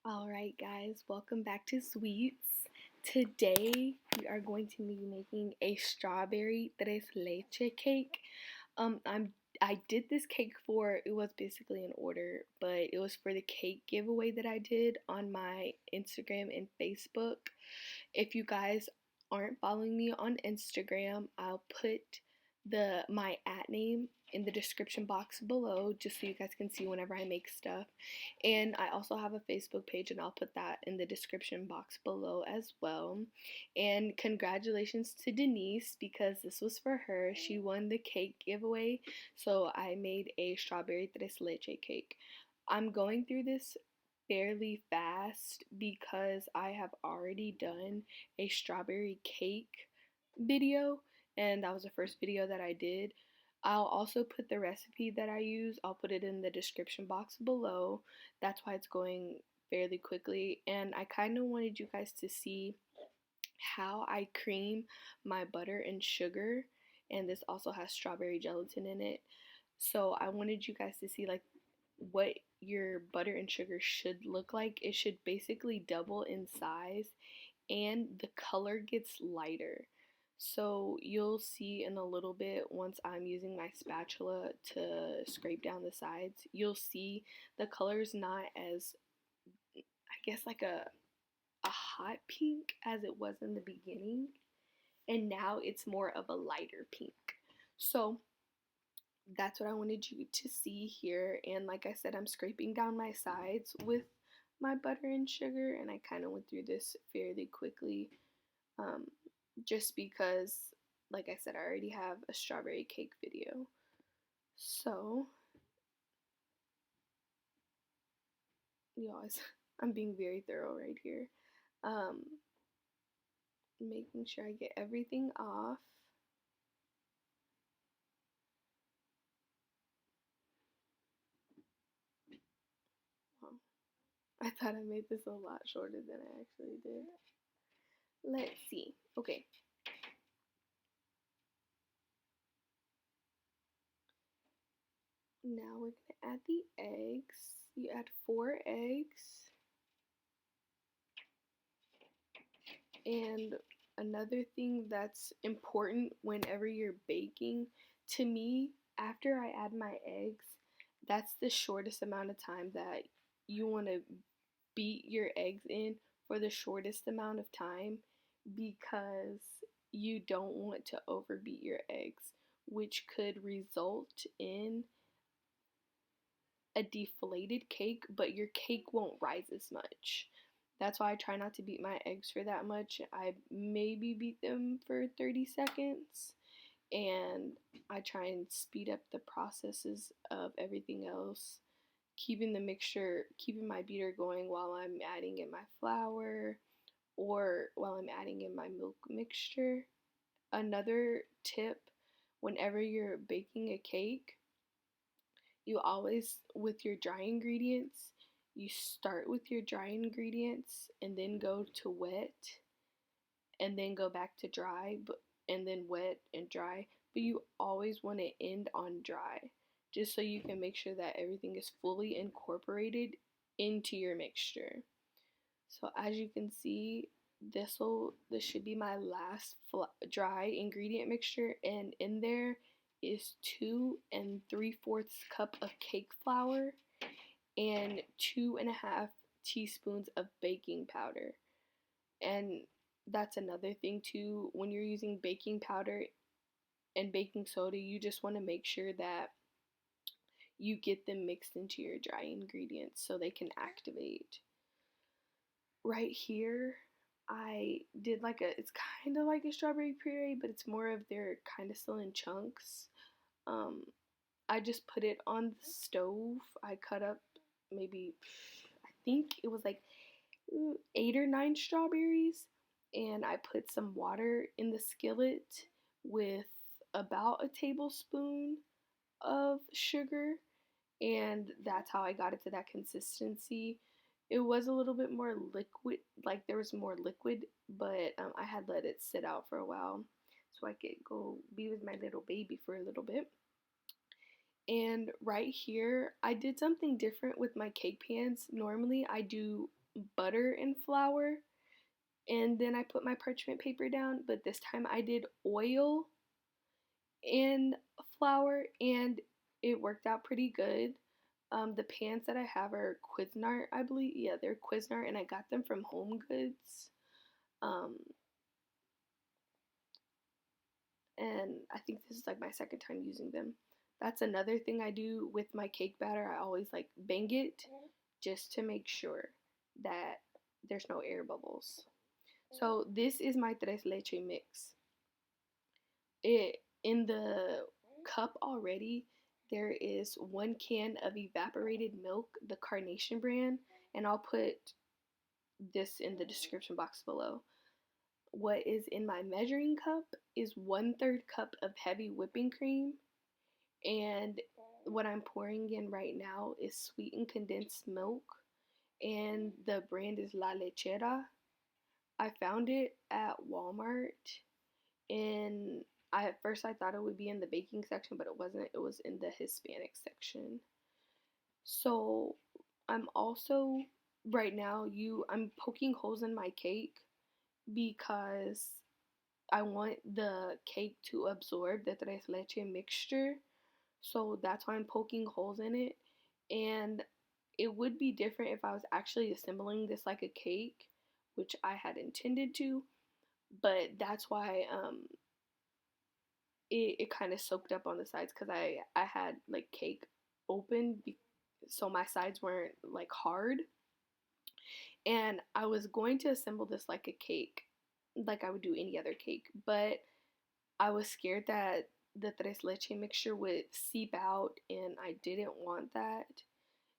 Alright guys, welcome back to Sweets. Today we are going to be making a strawberry tres leche cake. I did this cake for, it was basically an order, but it was for the cake giveaway that I did on my Instagram and Facebook. If you guys aren't following me on Instagram, I'll put my @name in the description box below just so you guys can see whenever I make stuff. And I also have a Facebook page and I'll put that in the description box below as well. And congratulations to Denise because this was for her. She won the cake giveaway. So I made a strawberry tres leche cake. I'm going through this fairly fast because I have already done a strawberry cake video and that was the first video that I did. I'll also put the recipe that I use, I'll put it in the description box below. That's why it's going fairly quickly, and I kind of wanted you guys to see how I cream my butter and sugar, and this also has strawberry gelatin in it. So I wanted you guys to see like what your butter and sugar should look like. It should basically double in size and the color gets lighter. So you'll see in a little bit once I'm using my spatula to scrape down the sides, you'll see the color's not as, I guess, like a hot pink as it was in the beginning, and now it's more of a lighter pink. So that's what I wanted you to see here, and like I said, I'm scraping down my sides with my butter and sugar, and I kind of went through this fairly quickly just because, like I said, I already have a strawberry cake video. So, you guys, I'm being very thorough right here. Making sure I get everything off. Wow. I thought I made this a lot shorter than I actually did. Let's see. Okay. Now we're going to add the eggs. You add 4 eggs. And another thing that's important whenever you're baking, to me, after I add my eggs, that's the shortest amount of time that you want to beat your eggs in for the shortest amount of time because you don't want to overbeat your eggs, which could result in a deflated cake, but your cake won't rise as much. That's why I try not to beat my eggs for that much. I maybe beat them for 30 seconds, and I try and speed up the processes of everything else, keeping my beater going while I'm adding in my flour or while I'm adding in my milk mixture. Another tip, whenever you're baking a cake, you always, with your dry ingredients, you start with your dry ingredients and then go to wet and then go back to dry, and then wet and dry, but you always want to end on dry just so you can make sure that everything is fully incorporated into your mixture. So as you can see, this should be my last dry ingredient mixture, and in there is 2 3/4 cup of cake flour and 2.5 teaspoons of baking powder. And that's another thing too, when you're using baking powder and baking soda, you just want to make sure that you get them mixed into your dry ingredients so they can activate. Right here, I did it's kind of like a strawberry puree, but it's more of they're kind of still in chunks. I just put it on the stove. I cut up maybe, I think it was like 8 or 9 strawberries, and I put some water in the skillet with about a tablespoon of sugar, and that's how I got it to that consistency. It was a little bit more liquid, like there was more liquid, but I had let it sit out for a while so I could go be with my little baby for a little bit. And right here, I did something different with my cake pans. Normally, I do butter and flour, and then I put my parchment paper down, but this time I did oil and flour, and it worked out pretty good. The pans that I have are Cuisinart, I believe. Yeah, they're Cuisinart, and I got them from Home Goods. Um, and I think this is like my second time using them. That's another thing I do with my cake batter. I always like bang it just to make sure that there's no air bubbles. So this is my tres leche mix. It in the cup already there is 1 can of evaporated milk, the Carnation brand, and I'll put this in the description box below. What is in my measuring cup is 1/3 cup of heavy whipping cream, and what I'm pouring in right now is sweetened condensed milk, and the brand is La Lechera. I found it at Walmart, and at first I thought it would be in the baking section, but it wasn't. It was in the Hispanic section. So I'm also right now I'm poking holes in my cake because I want the cake to absorb the tres leche mixture. So that's why I'm poking holes in it. And it would be different if I was actually assembling this like a cake, which I had intended to, but that's why it kind of soaked up on the sides because I had like cake open, so my sides weren't like hard. And I was going to assemble this like a cake, like I would do any other cake, but I was scared that the tres leche mixture would seep out, and I didn't want that,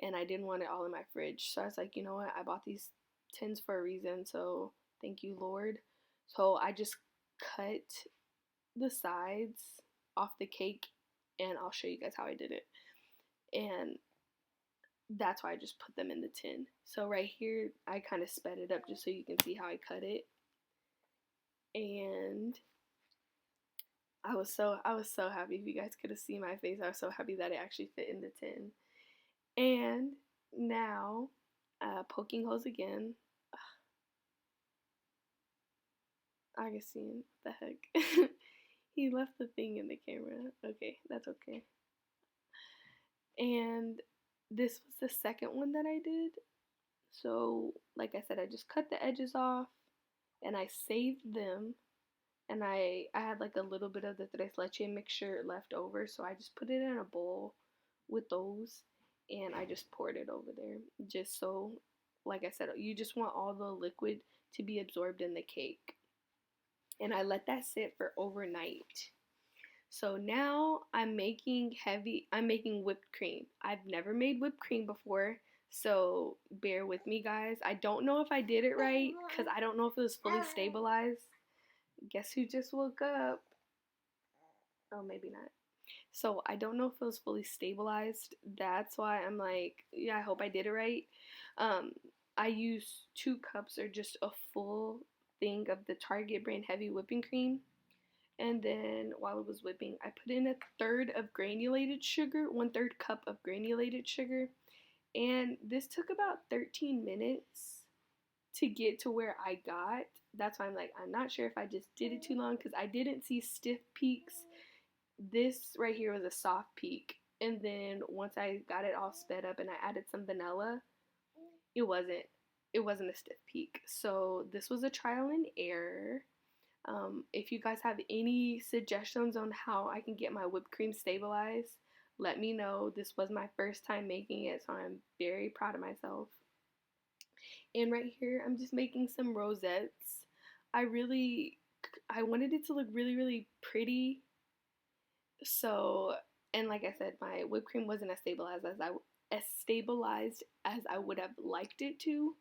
and I didn't want it all in my fridge. So I was like, you know what? I bought these tins for a reason, so thank you, Lord. So I just cut the sides off the cake, and I'll show you guys how I did it. And that's why I just put them in the tin. So right here, I kind of sped it up just so you can see how I cut it. And I was so happy. If you guys could have seen my face, I was so happy that it actually fit in the tin. And now, poking holes again. Augustine, what the heck? He left the thing in the camera. Okay, that's okay. And this was the second one that I did. So, like I said, I just cut the edges off and I saved them. And I had like a little bit of the tres leche mixture left over, so I just put it in a bowl with those, and I just poured it over there. Just so, like I said, you just want all the liquid to be absorbed in the cake. And I let that sit for overnight. So now I'm making whipped cream. I've never made whipped cream before, so bear with me, guys. I don't know if I did it right because I don't know if it was fully stabilized. Guess who just woke up? Oh, maybe not. So I don't know if it was fully stabilized. That's why I'm like, yeah, I hope I did it right. Um, I used 2 cups or just a full thing of the Target brand heavy whipping cream. And then while it was whipping, I put in 1/3 of granulated sugar, 1/3 cup of granulated sugar. And this took about 13 minutes to get to where I got. That's why I'm like, I'm not sure if I just did it too long because I didn't see stiff peaks. This right here was a soft peak. And then once I got it all sped up and I added some vanilla, it wasn't a stiff peak. So this was a trial and error. If you guys have any suggestions on how I can get my whipped cream stabilized, let me know. This was my first time making it, so I'm very proud of myself. And right here, I'm just making some rosettes. I wanted it to look really, really pretty. So, and like I said, my whipped cream wasn't as stabilized as I would have liked it to.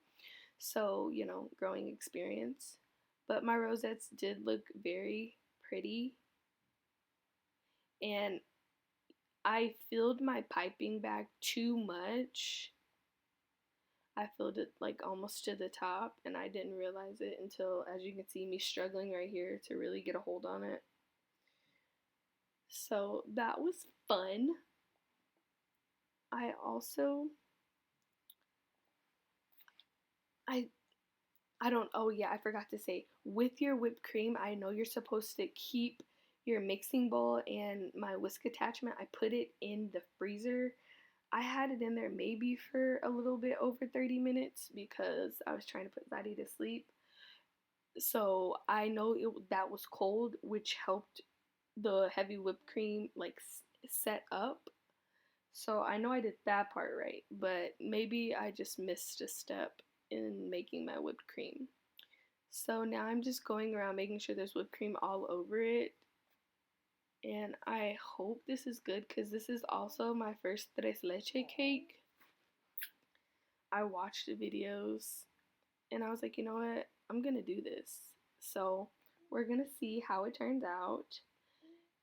So, growing experience. But my rosettes did look very pretty. And I filled my piping bag too much. I filled it like almost to the top, and I didn't realize it until, as you can see, me struggling right here to really get a hold on it. So that was fun. I also I I don't, oh yeah, I forgot to say, with your whipped cream, I know you're supposed to keep your mixing bowl and my whisk attachment. I put it in the freezer. I had it in there maybe for a little bit over 30 minutes because I was trying to put Zaddy to sleep. So I know that was cold, which helped the heavy whipped cream like set up. So I know I did that part right, but maybe I just missed a step in making my whipped cream. So now I'm just going around making sure there's whipped cream all over it. And I hope this is good because this is also my first tres leche cake. I watched the videos and I was like, you know what? I'm going to do this. So we're going to see how it turns out.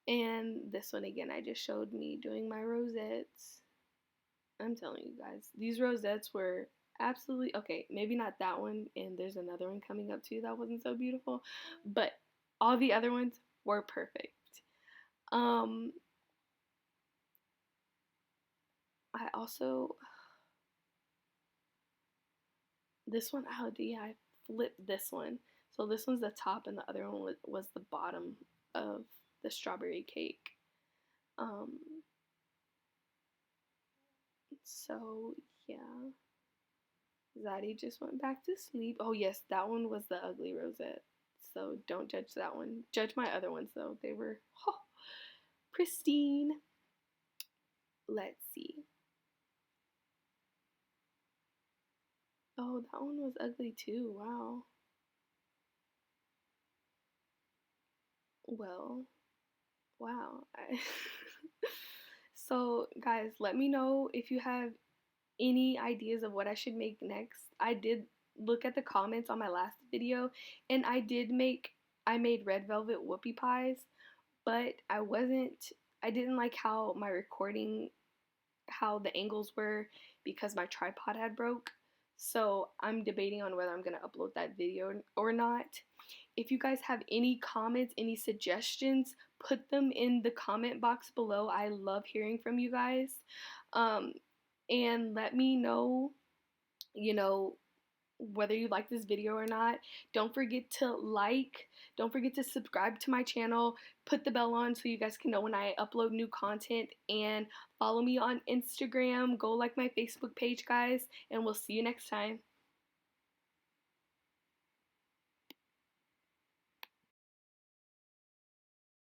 And this one again, I just showed me doing my rosettes. I'm telling you guys, these rosettes were absolutely okay. Maybe not that one, and there's another one coming up too that wasn't so beautiful, but all the other ones were perfect. Um, I also this one, oh yeah, I flipped this one. So this one's the top, and the other one was the bottom of the strawberry cake. Um, so yeah. Zaddy just went back to sleep. Oh, yes, that one was the ugly rosette. So don't judge that one. Judge my other ones, though. They were pristine. Let's see. Oh, that one was ugly too. Wow. Well, wow. So, guys, let me know if you have any ideas of what I should make next. I did look at the comments on my last video, and I made red velvet whoopie pies, but I didn't like how my recording, how the angles were because my tripod had broke. So I'm debating on whether I'm going to upload that video or not. If you guys have any comments, any suggestions, put them in the comment box below. I love hearing from you guys. Um, and let me know, you know, whether you like this video or not. Don't forget to don't forget to subscribe to my channel, put the bell on so you guys can know when I upload new content, and follow me on Instagram. Go like my Facebook page, guys, and we'll see you next time.